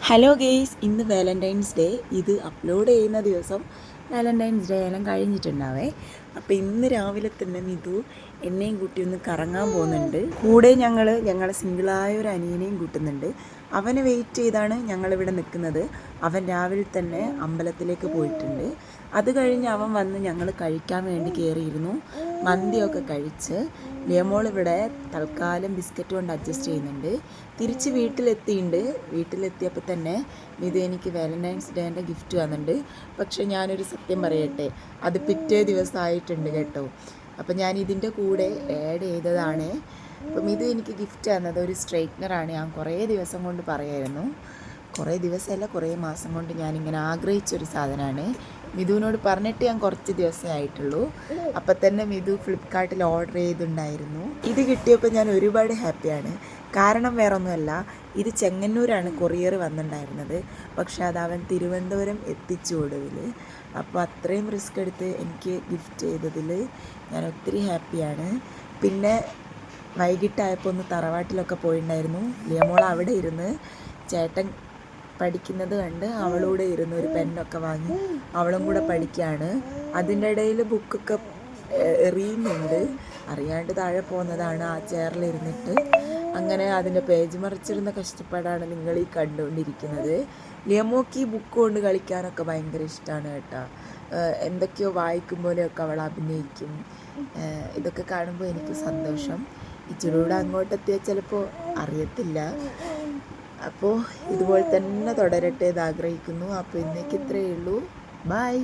Hello guys, ഇന്ന് Valentine's day. ഇത് upload ചെയ്യുന്ന ദിവസം വാലൻറ്റൈൻസ് ഡേ എല്ലാം കഴിഞ്ഞിട്ടുണ്ടാവേ. അപ്പോൾ ഇന്ന് രാവിലെ തന്നെ മിതു എന്നെയും കൂട്ടി ഒന്ന് കറങ്ങാൻ പോകുന്നുണ്ട്. കൂടെ ഞങ്ങളെ സിംഗിളായ ഒരു അനിയനെയും കൂട്ടുന്നുണ്ട്. അവനെ വെയിറ്റ് ചെയ്താണ് ഞങ്ങളിവിടെ നിൽക്കുന്നത്. അവൻ രാവിലെ തന്നെ അമ്പലത്തിലേക്ക് പോയിട്ടുണ്ട്. അത് കഴിഞ്ഞ് അവൻ വന്ന് ഞങ്ങൾ കഴിക്കാൻ വേണ്ടി കയറിയിരുന്നു. മന്തിയൊക്കെ കഴിച്ച് ലിയമോൾ ഇവിടെ തൽക്കാലം ബിസ്ക്കറ്റ് കൊണ്ട് അഡ്ജസ്റ്റ് ചെയ്യുന്നുണ്ട്. തിരിച്ച് വീട്ടിലെത്തിയപ്പോൾ തന്നെ ഇത് എനിക്ക് വാലൻറ്റൈൻസ് ഡേൻ്റെ ഗിഫ്റ്റ് വന്നിട്ടുണ്ട്. പക്ഷേ ഞാനൊരു സത്യം പറയട്ടെ, അത് പിറ്റേ ദിവസമായിട്ടുണ്ട് കേട്ടോ. അപ്പം ഞാൻ ഇതിൻ്റെ കൂടെ ആഡ് ചെയ്തതാണ്. അപ്പം ഇത് എനിക്ക് ഗിഫ്റ്റ് തന്നത് ഒരു സ്ട്രെയിറ്റ്നറാണ്. ഞാൻ കുറേ ദിവസം കൊണ്ട് പറയായിരുന്നു, കുറേ ദിവസമല്ല കുറേ മാസം കൊണ്ട് ഞാനിങ്ങനെ ആഗ്രഹിച്ചൊരു സാധനമാണ്. മിതുവിനോട് പറഞ്ഞിട്ട് ഞാൻ കുറച്ച് ദിവസമേ ആയിട്ടുള്ളൂ. അപ്പം തന്നെ മിതു ഫ്ലിപ്കാർട്ടിൽ ഓർഡർ ചെയ്തിട്ടുണ്ടായിരുന്നു. ഇത് കിട്ടിയപ്പോൾ ഞാൻ ഒരുപാട് ഹാപ്പിയാണ്. കാരണം വേറൊന്നുമല്ല, ഇത് ചെങ്ങന്നൂരാണ് കൊറിയർ വന്നിട്ടുണ്ടായിരുന്നത്. പക്ഷെ അത് അവൻ തിരുവനന്തപുരം എത്തിച്ചു ഒടുവിൽ. അപ്പോൾ അത്രയും റിസ്ക് എടുത്ത് എനിക്ക് ഗിഫ്റ്റ് ചെയ്തതിൽ ഞാൻ ഒത്തിരി ഹാപ്പിയാണ്. പിന്നെ വൈകിട്ടായപ്പോൾ ഒന്ന് തറവാട്ടിലൊക്കെ പോയിട്ടുണ്ടായിരുന്നു. ലിയമോൾ അവിടെ ഇരുന്ന് ചേട്ടൻ പഠിക്കുന്നത് കണ്ട് അവളൂടെ ഇരുന്ന് ഒരു പെന്നൊക്കെ വാങ്ങി അവളും കൂടെ പഠിക്കുകയാണ്. അതിൻ്റെ ഇടയിൽ ബുക്കൊക്കെ എറിയുന്നുണ്ട്. അറിയാണ്ട് താഴെ പോകുന്നതാണ് ആ ചെയറിലിരുന്നിട്ട്. അങ്ങനെ അതിൻ്റെ പേജ് മറിച്ചിരുന്ന കഷ്ടപ്പാടാണ് നിങ്ങൾ ഈ കണ്ടുകൊണ്ടിരിക്കുന്നത്. ലിയമോക്ക് ഈ ബുക്ക് കൊണ്ട് കളിക്കാനൊക്കെ ഭയങ്കര ഇഷ്ടമാണ് കേട്ടോ. എന്തൊക്കെയോ വായിക്കും പോലെയൊക്കെ അവൾ അഭിനയിക്കും. ഇതൊക്കെ കാണുമ്പോൾ എനിക്ക് സന്തോഷം. ഇച്ചിരി കൂടെ അങ്ങോട്ടെത്തിയാൽ ചിലപ്പോൾ അറിയത്തില്ല. അപ്പോൾ ഇതുപോലെ തന്നെ തുടരട്ടെ എന്ന് ആഗ്രഹിക്കുന്നു. അപ്പോൾ ഇന്നേക്ക് ഇത്രയേ ഉള്ളൂ. ബൈ.